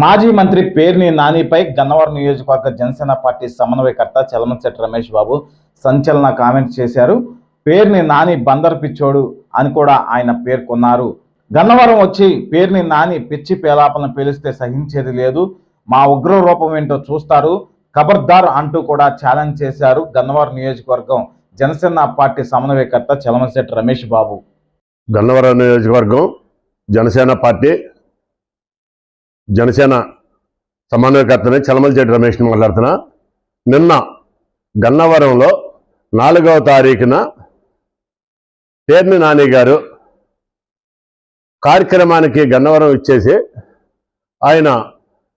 మాజీ మంత్రి పేర్ని నానిపై గన్నవరం నియోజకవర్గ జనసేన పార్టీ సమన్వయకర్త చలమశెట్టి రమేష్ బాబు సంచలన కామెంట్స్ చేశారు. పేర్ని నాని బందర్ పిచ్చోడు అని కూడా ఆయన పేర్కొన్నారు. గన్నవరం వచ్చి పేర్ని నాని పిచ్చి పేలాపలను పేలిస్తే సహించేది లేదు, మా ఉగ్ర రూపం ఏంటో చూస్తారు, ఖబర్దార్ అంటూ కూడా ఛాలెంజ్ చేశారు గన్నవరం నియోజకవర్గం జనసేన పార్టీ సమన్వయకర్త చలమశెట్టి రమేష్ బాబు. గన్నవరం నియోజకవర్గం జనసేన పార్టీ జనసేన సమన్వయకర్తని చలమశెట్టి రమేష్ని మాట్లాడుతున్నా. నిన్న గన్నవరంలో 4వ తారీఖున పేర్ని నాని గారు కార్యక్రమానికి గన్నవరం ఇచ్చేసి ఆయన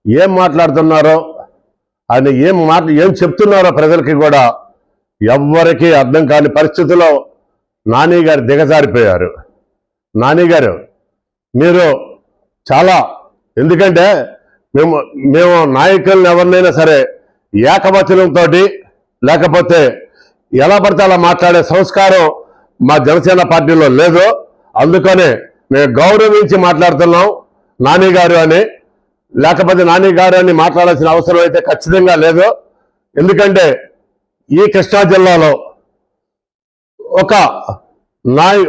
ఏం మాట్లాడుతున్నారో, ఆయన ఏం చెప్తున్నారో ప్రజలకి కూడా ఎవ్వరికీ అర్థం కాని పరిస్థితిలో నాని గారు దిగజారిపోయారు. నాని గారు మీరు చాలా, ఎందుకంటే మేము నాయకులను ఎవరినైనా సరే ఏకవచనంతో లేకపోతే ఎలా పడితే అలా మాట్లాడే సంస్కారం మా జనసేన పార్టీలో లేదు. అందుకనే మేము గౌరవించి మాట్లాడుతున్నాం నాని గారు అని, లేకపోతే నాని గారు అని మాట్లాడాల్సిన అవసరం అయితే ఖచ్చితంగా లేదు. ఎందుకంటే ఈ కృష్ణా జిల్లాలో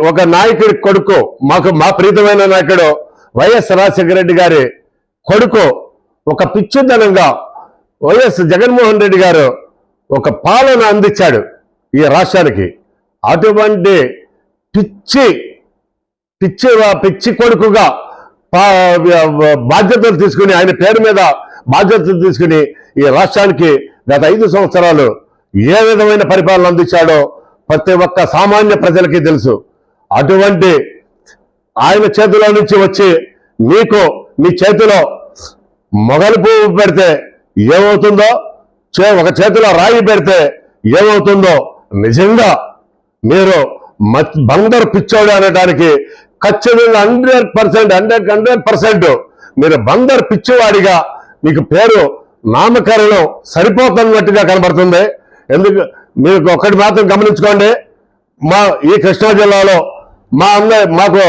ఒక నాయకుడి కొడుకు, మా ప్రీతమైన నాయకుడు వైఎస్ రాజశేఖర రెడ్డి గారి కొడుకు ఒక పిచ్చిదనంగా వైఎస్ జగన్మోహన్ రెడ్డి గారు ఒక పాలన అందించాడు ఈ రాష్ట్రానికి. అటువంటి పిచ్చి కొడుకుగా బాధ్యతలు తీసుకుని, ఆయన పేరు మీద బాధ్యతలు తీసుకుని ఈ రాష్ట్రానికి గత 5 సంవత్సరాలు ఏ విధమైన పరిపాలన అందించాడో ప్రతి ఒక్క సామాన్య ప్రజలకి తెలుసు. అటువంటి ఆయన చేతిలో నుంచి వచ్చి మీ చేతిలో మొగలి పువ్వు పెడితే ఏమవుతుందో, ఒక చేతిలో రాయి పెడితే ఏమవుతుందో నిజంగా మీరు బందరు పిచ్చోడు అనడానికి ఖచ్చితంగా 100% మీరు బందరు పిచ్చివాడిగా మీకు పేరు నామకరణం సరిపోతున్నట్టుగా కనబడుతుంది. మీకు ఒక్కటి మాత్రం గమనించుకోండి, ఈ కృష్ణా జిల్లాలో మాకు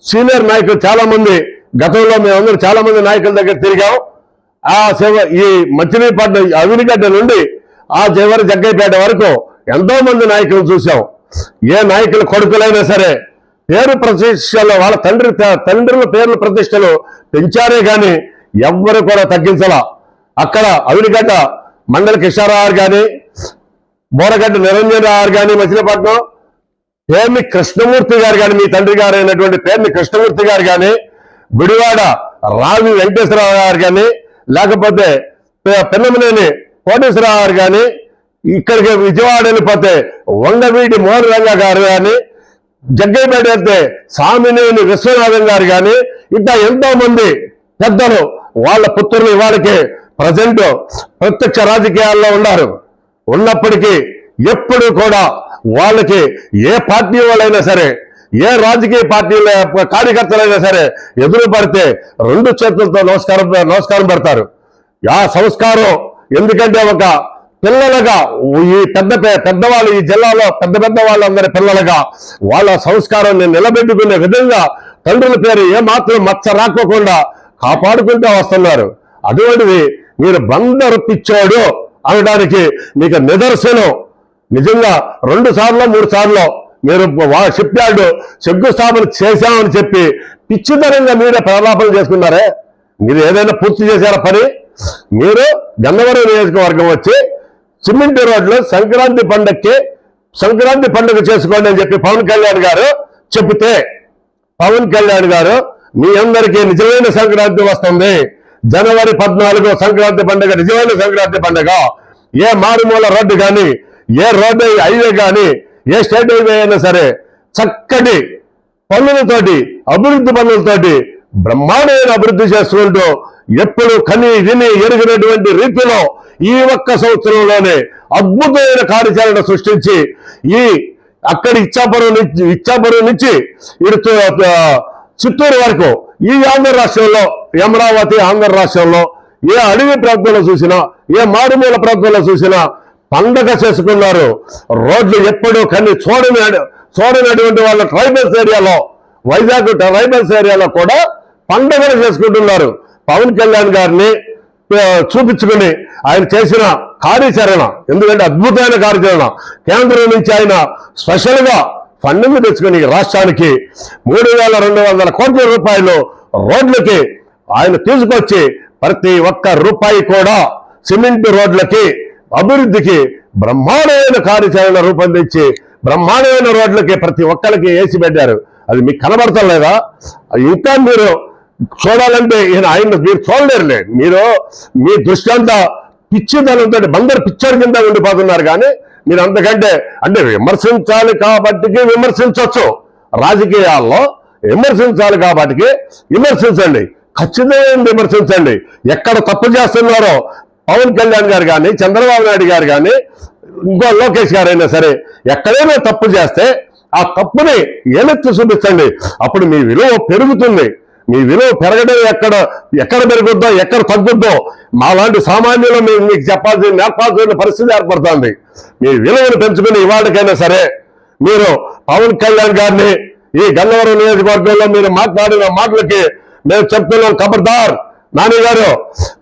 సీనియర్ నాయకులు చాలా మంది, గతంలో మేమందరూ చాలా మంది నాయకుల దగ్గర తిరిగాం. ఈ మచిలీపట్నం అవినిగడ్డ నుండి ఆ చివరి జగ్గైపేట వరకు ఎంతో మంది నాయకులు చూసాం. ఏ నాయకుల కొడుకులైనా సరే పేరు ప్రతిష్టలు, వాళ్ళ తండ్రుల పేర్ల ప్రతిష్టలు పెంచారే కానీ ఎవ్వరు కూడా తగ్గించాల. అక్కడ అవినిగడ్డ మండల కిషారావు కానీ, బోరగడ్డ నిరంజనరావు కానీ, మచిలీపట్నం పేర్ని కృష్ణమూర్తి గారు కానీ, మీ తండ్రి గారు అయినటువంటి పేర్ని కృష్ణమూర్తి గారు కానీ, గుడివాడ రావి వెంకటేశ్వరరావు గారు కానీ, లేకపోతే పెన్నమనేని కోటేశ్వరరావు గారు కానీ, ఇక్కడికి విజయవాడ వెళ్ళిపోతే వంగవీటి మోహన్ రంగ గారు కానీ, జగ్గైపేట వెళ్తే సామినేని విశ్వనాథం గారు కానీ, ఇట్లా ఎంతో మంది పెద్దలు వాళ్ళ పుత్రులు వాళ్ళకి ప్రజెంట్ ప్రత్యక్ష రాజకీయాల్లో ఉన్నప్పటికీ ఎప్పుడు కూడా వాళ్ళకి ఏ పార్టీ వాళ్ళైనా సరే, ఏ రాజకీయ పార్టీల కార్యకర్తలైనా సరే ఎదురు పడితే 2 చేతులతో నమస్కారం పెడతారు. ఆ సంస్కారం, ఎందుకంటే ఒక పిల్లలుగా ఈ పెద్దవాళ్ళు, ఈ జిల్లాలో పెద్ద వాళ్ళందరి పిల్లలుగా వాళ్ళ సంస్కారాన్ని నిలబెట్టుకునే విధంగా తండ్రుల పేరు ఏమాత్రం మచ్చ రాకోకుండా కాపాడుకుంటూ వస్తున్నారు. అటువంటిది మీరు బందరు పిచ్చోడు అనడానికి మీకు నిదర్శనం. నిజంగా 2 సార్లు 3 సార్లు మీరు షిప్ యార్డు శంకుస్థాపన చేశామని చెప్పి పిచ్చితనంగా మీరే ప్రలాపన చేసుకున్నారే. మీరు ఏదైనా పూర్తి చేశారా పని? మీరు గన్నవరం నియోజకవర్గం వచ్చి సిమెంట్ రోడ్లో సంక్రాంతి పండుగ చేసుకోండి అని చెప్పి పవన్ కళ్యాణ్ గారు చెబితే, పవన్ కళ్యాణ్ గారు మీ అందరికీ నిజమైన సంక్రాంతి వస్తుంది, జనవరి 14 సంక్రాంతి పండుగ నిజమైన సంక్రాంతి పండుగ. ఏ మారుమూల రోడ్డు కానీ, ఏ రోడ్డు హైవే కానీ, ఏ స్టేట్ హైవే అయినా సరే చక్కటి పనులతోటి, అభివృద్ధి పనులతోటి బ్రహ్మాండమైన అభివృద్ధి చేసుకుంటూ ఎప్పుడు కని విని ఎరిగినటువంటి రీతిలో ఈ ఒక్క సంవత్సరంలోనే అద్భుతమైన కార్యాచరణ సృష్టించి అక్కడి ఇచ్చాపురం నుంచి ఇటు చిత్తూరు వరకు ఈ ఆంధ్ర రాష్ట్రంలో, అమరావతి ఆంధ్ర రాష్ట్రంలో ఏ అడవి ప్రాంతంలో చూసినా, ఏ మారుమూల ప్రాంతంలో చూసినా పండగ చేసుకున్నారు. రోడ్లు ఎప్పుడూ చూడనటువంటి వాళ్ళ ట్రైబల్స్ ఏరియాలో, వైజాగ్ ట్రైబల్స్ ఏరియాలో కూడా పండగలు చేసుకుంటున్నారు. పవన్ కళ్యాణ్ గారిని చూపించుకుని ఆయన చేసిన కార్యాచరణ, ఎందుకంటే అద్భుతమైన కార్యాచరణ, కేంద్రం నుంచి ఆయన స్పెషల్గా ఫండింగ్ తెచ్చుకుని రాష్ట్రానికి 3,200 కోట్ల రూపాయలు రోడ్లకి ఆయన తీసుకొచ్చి ప్రతి ఒక్క రూపాయి కూడా సిమెంట్ రోడ్లకి అభివృద్ధికి బ్రహ్మాండమైన కార్యాచరణ రూపొందించి బ్రహ్మాండమైన రోడ్లకి ప్రతి ఒక్కరికి వేసి పెట్టారు. అది మీకు కనబడటం లేదా? ఇంకా మీరు చూడాలంటే ఆయన మీరు చూడలేరులే. మీరు మీ దృష్టి అంతా పిచ్చిదనంతో బందరు పిచ్చడి కింద ఉండిపోతున్నారు. కానీ మీరు అంతకంటే అంటే విమర్శించాలి కాబట్టి విమర్శించవచ్చు, రాజకీయాల్లో విమర్శించాలి కాబట్టి విమర్శించండి, ఖచ్చితంగా విమర్శించండి. ఎక్కడ తప్పు చేస్తున్నారో పవన్ కళ్యాణ్ గారు కానీ చంద్రబాబు నాయుడు గారు కానీ ఇంకో లోకేష్ గారైనా సరే ఎక్కడైనా తప్పు చేస్తే ఆ తప్పుని ఏలెత్తి చూపించండి. అప్పుడు మీ విలువ పెరుగుతుంది. మీ విలువ పెరగడం ఎక్కడ పెరుగుద్దో ఎక్కడ తగ్గుద్దో మాలాంటి సామాన్యులు మీకు నేర్పాల్సిన పరిస్థితి ఏర్పడుతుంది. మీ విలువను పెంచుకుని ఇవాళకైనా సరే మీరు పవన్ కళ్యాణ్ గారిని ఈ గన్నవరం నియోజకవర్గంలో మీరు మాట్లాడిన మాటలకి మేము చెప్తున్నాం, ఖబర్దార్ నాని గారు,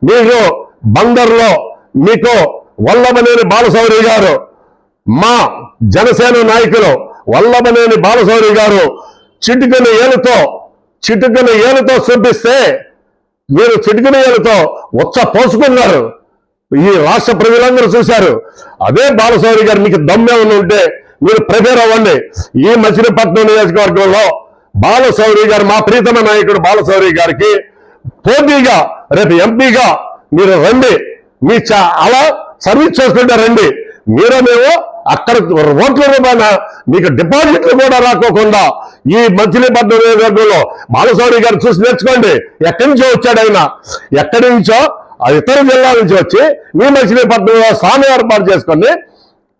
మీకు బందర్లో మీకు వల్లభనేని బాలశౌరి గారు, మా జనసేన నాయకులు వల్లభనేని బాలశౌరి గారు చిటికన ఏలుతో చూపిస్తే మీరు చిటికన ఏలుతో ఉచ్చ పోసుకున్నారు. ఈ రాష్ట్ర ప్రజలందరూ చూశారు. అదే బాలశౌరి గారు మీకు దమ్మెమని ఉంటే మీరు ప్రిపేర్ అవ్వండి. ఈ మచిలీపట్నం నియోజకవర్గంలో బాలశౌరి గారు, మా ప్రీతమ నాయకుడు బాలశౌరి గారికి పోటీగా రేపు ఎంపీగా మీరు రండి. మీ అలా సర్వీస్ చేసుకుంటే రండి. మేము అక్కడ ఓట్ల రూపాయన మీకు డిపాజిట్లు కూడా రాకోకుండా ఈ మచిలీపట్నం నియోజకవర్గంలో బాలశౌరి గారు చూసి నేర్చుకోండి. ఎక్కడి నుంచో వచ్చాడు ఆయన, ఎక్కడి నుంచో ఇతర జిల్లాల నుంచి వచ్చి మీ మచిలీపట్నంలో స్థానం ఏర్పాటు చేసుకొని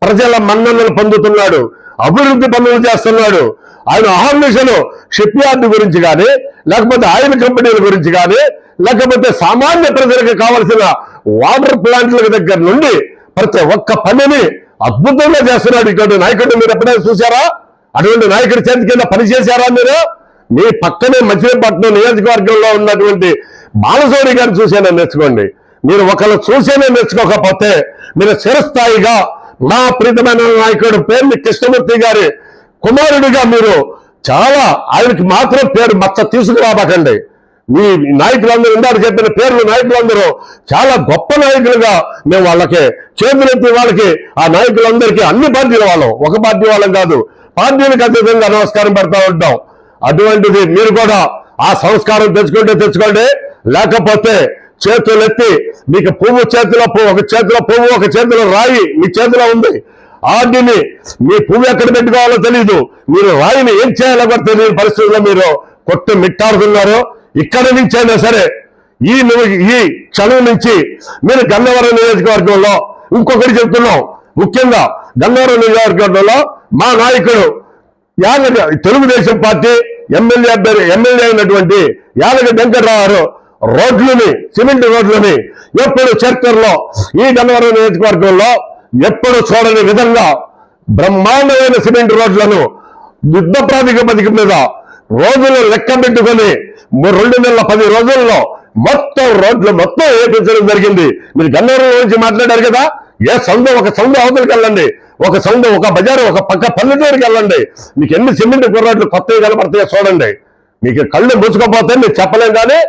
ప్రజల మన్ననలు పొందుతున్నాడు, అభివృద్ధి పనులు చేస్తున్నాడు. ఆయన అహర్నిశలు షిప్ యార్డ్ గురించి కానీ లేకపోతే ఆయిల్ కంపెనీల గురించి కానీ లేకపోతే సామాన్య ప్రజలకు కావలసిన వాటర్ ప్లాంట్ల దగ్గర నుండి ప్రతి ఒక్క పనిని అద్భుతంగా చేస్తున్నాడు. ఇటువంటి నాయకుడిని మీరు ఎప్పుడైనా చూసారా? అటువంటి నాయకుడి చేతి కింద పని చేశారా మీరు? మీ పక్కనే మచిలీపట్నం నియోజకవర్గంలో ఉన్నటువంటి బాలశౌరి గారిని చూసేనే నేర్చుకోండి. మీరు ఒకళ్ళు చూసేనే నేర్చుకోకపోతే మీరు చిరస్థాయిగా నా ప్రీతమైన నాయకుడు పేర్ని కృష్ణమూర్తి గారి కుమారుడిగా మీరు చాలా ఆయనకి మాత్రం పేరు మచ్చ తీసుకురాబకండి. మీ నాయకులందరూ ఇందాక చెప్పిన పేర్లు నాయకులందరూ చాలా గొప్ప నాయకులుగా మేము వాళ్ళకి చేతులెత్తి వాళ్ళకి ఆ నాయకులందరికీ అన్ని పార్టీల వాళ్ళం, ఒక పార్టీ వాళ్ళం కాదు, పార్టీలకు అతీతంగా నమస్కారం పెడతా ఉంటాం. అటువంటిది మీరు కూడా ఆ సంస్కారం తెచ్చుకోండి. లేకపోతే చేతులెత్తి మీకు పువ్వు చేతిలో పువ్వు, ఒక చేతిలో పువ్వు ఒక చేతిలో రాయి మీ చేతిలో ఉంది. ఆడిని మీ పువ్వు ఎక్కడ పెట్టుకోవాలో తెలియదు, మీరు రాయిని ఏం చేయాలో కూడా తెలియని పరిస్థితుల్లో మీరు కొట్టు మిట్టాడుతున్నారు. ఇక్కడ నుంచి అయినా సరే ఈ క్షణం నుంచి మీరు గన్నవరం నియోజకవర్గంలో ఇంకొకటి చెప్తున్నాం, ముఖ్యంగా గన్నవరం నియోజకవర్గంలో మా నాయకుడు తెలుగుదేశం పార్టీ ఎమ్మెల్యే అయినటువంటి యాదగిరి వెంకటరావు రోడ్లని సిమెంట్ రోడ్లని ఎప్పుడు చరిత్రలో ఈ గన్నవరం నియోజకవర్గంలో ఎప్పుడు చూడని విధంగా బ్రహ్మాండమైన సిమెంట్ రోడ్లను యుద్ధ ప్రాతిపదిక మీద రోజులు లెక్క పెట్టుకొని 210 రోజుల్లో మొత్తం రోడ్లు మొత్తం వేయించడం జరిగింది. మీరు గన్నవరం గురించి మాట్లాడారు కదా, ఒక సందు అవతలకి వెళ్ళండి, ఒక బజారు ఒక పక్క పల్లెటూరుకి వెళ్ళండి, మీకు ఎన్ని సిమెంట్ రోడ్లు కొత్తవి కనపడతాయో చూడండి. మీకు కళ్ళు మూసుకపోతే మీరు చెప్పలేం. కానీ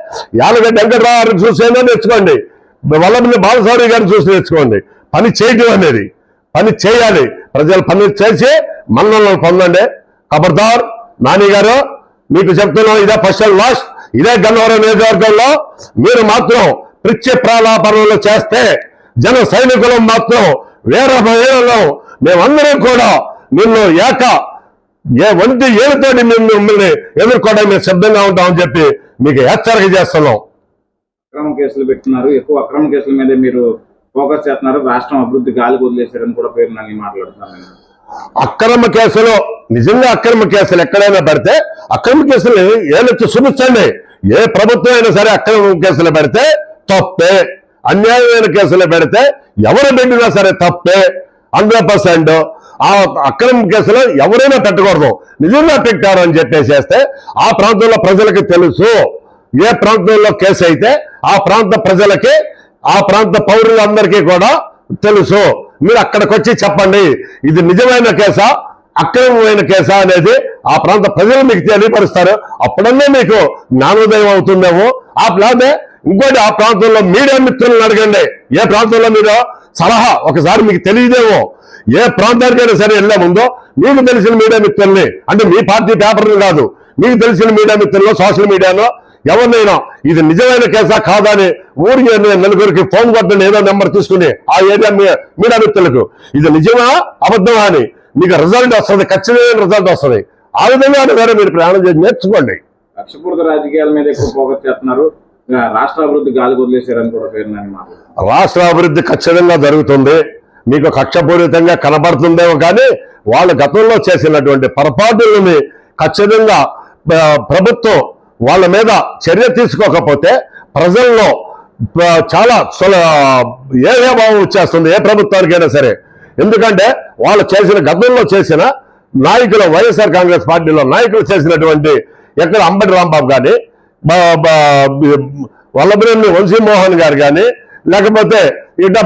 యాలగడ్డ వెంకటరావు గారిని చూసేనా నేర్చుకోండి, వల్లభనేని బాలశౌరి గారిని చూసి నేర్చుకోండి. పని చేయటం అనేది పని చేయాలి, ప్రజలు పని చేసి మన్ననలు పొందండి. ఖబర్దార్ నాని గారు, మీకు చెప్తున్నాం, ఇదే ఫస్ట్ అండ్ లాస్ట్. ఇదే గన్నవరం నియోజకవర్గంలో మీరు మాత్రం పిచ్చి ప్రాలాపనలు చేస్తే జన సైనికులు మాత్రం వేరలో మేమందరం కూడా నిన్ను ఒంటి ఏలుతోటి మిమ్మల్ని ఎదుర్కోవడానికి మేము సిద్ధంగా ఉంటామని చెప్పి మీకు హెచ్చరిక చేస్తున్నాం. అక్రమ కేసులు పెట్టున్నారు, ఎక్కువ అక్రమ కేసుల మీద మీరు ఫోకస్ చేస్తున్నారు, రాష్ట్రం అభివృద్ధి గాలి వదిలేశారని కూడా పేరు నన్ను మాట్లాడుతున్నాను. అక్రమ కేసులు నిజంగా అక్రమ కేసులు ఎక్కడైనా పెడితే అక్రమ కేసులు ఏలెత్తి చూపించండి. ఏ ప్రభుత్వం అయినా సరే అక్రమ కేసులు పెడితే తప్పే, అన్యాయమైన కేసులు పెడితే ఎవరు పెట్టినా సరే తప్పే 100%. ఆ అక్రమ కేసులో ఎవరైనా పెట్టకూడదు. నిజంగా పెట్టారు అని చెప్పేసేస్తే ఆ ప్రాంతంలో ప్రజలకు తెలుసు, ఏ ప్రాంతంలో కేసు అయితే ఆ ప్రాంత ప్రజలకి ఆ ప్రాంత పౌరులందరికీ కూడా తెలుసు. మీరు అక్కడికి వచ్చి చెప్పండి ఇది నిజమైన కేసా అక్రమమైన కేసా అనేది ఆ ప్రాంత ప్రజలు మీకు తెలియపరుస్తారు. అప్పుడన్నా మీకు జ్ఞానోదయం అవుతుందేమో. లేకపోతే ఇంకోటి ఆ ప్రాంతంలో మీడియా మిత్రులను అడగండి. ఏ ప్రాంతంలో మీరు సలహా ఒకసారి మీకు తెలియదేమో. ఏ ప్రాంతానికైనా సరే వెళ్ళే ముందో మీకు తెలిసిన మీడియా మిత్రుల్ని, అంటే మీ పార్టీ పేపర్లు కాదు, మీకు తెలిసిన మీడియా మిత్రుల్లో సోషల్ మీడియాలో ఎవరినైనా ఇది నిజమైన కేసా కాదా అని ఊరికి నలుగురికి ఫోన్ కొట్టండి, ఏదో నెంబర్ తీసుకుని ఆ ఏరియా మీడియా మిత్రులకు ఇది నిజమా అబద్ధమా అని మీకు రిజల్ట్ వస్తుంది, ఖచ్చితమైన రిజల్ట్ వస్తుంది. ఆ విధంగా వేరే మీరు ప్రయాణం చేసి నేర్చుకోండి. కక్షపూరిత రాజకీయాల మీద ఎక్కువ ఫోకస్ చేస్తున్నారు, రాష్ట్ర అభివృద్ధి గాలి వదిలేశారని కూడా పేరునని మాట. రాష్ట్ర అభివృద్ధి ఖచ్చితంగా జరుగుతుంది. మీకు కక్షపూరితంగా కనబడుతుందేమో కానీ వాళ్ళ గతంలో చేసినటువంటి పొరపాటులని ఖచ్చితంగా ప్రభుత్వం వాళ్ళ మీద చర్య తీసుకోకపోతే ప్రజల్లో చాలా ఏభావం వచ్చేస్తుంది ఏ ప్రభుత్వానికైనా సరే. ఎందుకంటే వాళ్ళు చేసిన గతంలో చేసిన నాయకులు వైఎస్ఆర్ కాంగ్రెస్ పార్టీలో నాయకులు చేసినటువంటి ఎక్కడ అంబటి రాంబాబు కానీ వల్లభనేని వంశీమోహన్ గారు కానీ లేకపోతే ఇట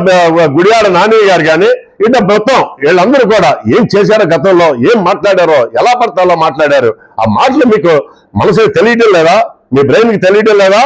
గుడియాడ నాని గారు కానీ ఇట మొత్తం వీళ్ళందరూ కూడా ఏం చేశారో గతంలో ఏం మాట్లాడారో ఎలా పడతాలో మాట్లాడారు. ఆ మాటలు మీకు మనసుకి తెలియటం లేదా, మీ బ్రెయిన్కి తెలియటం లేదా?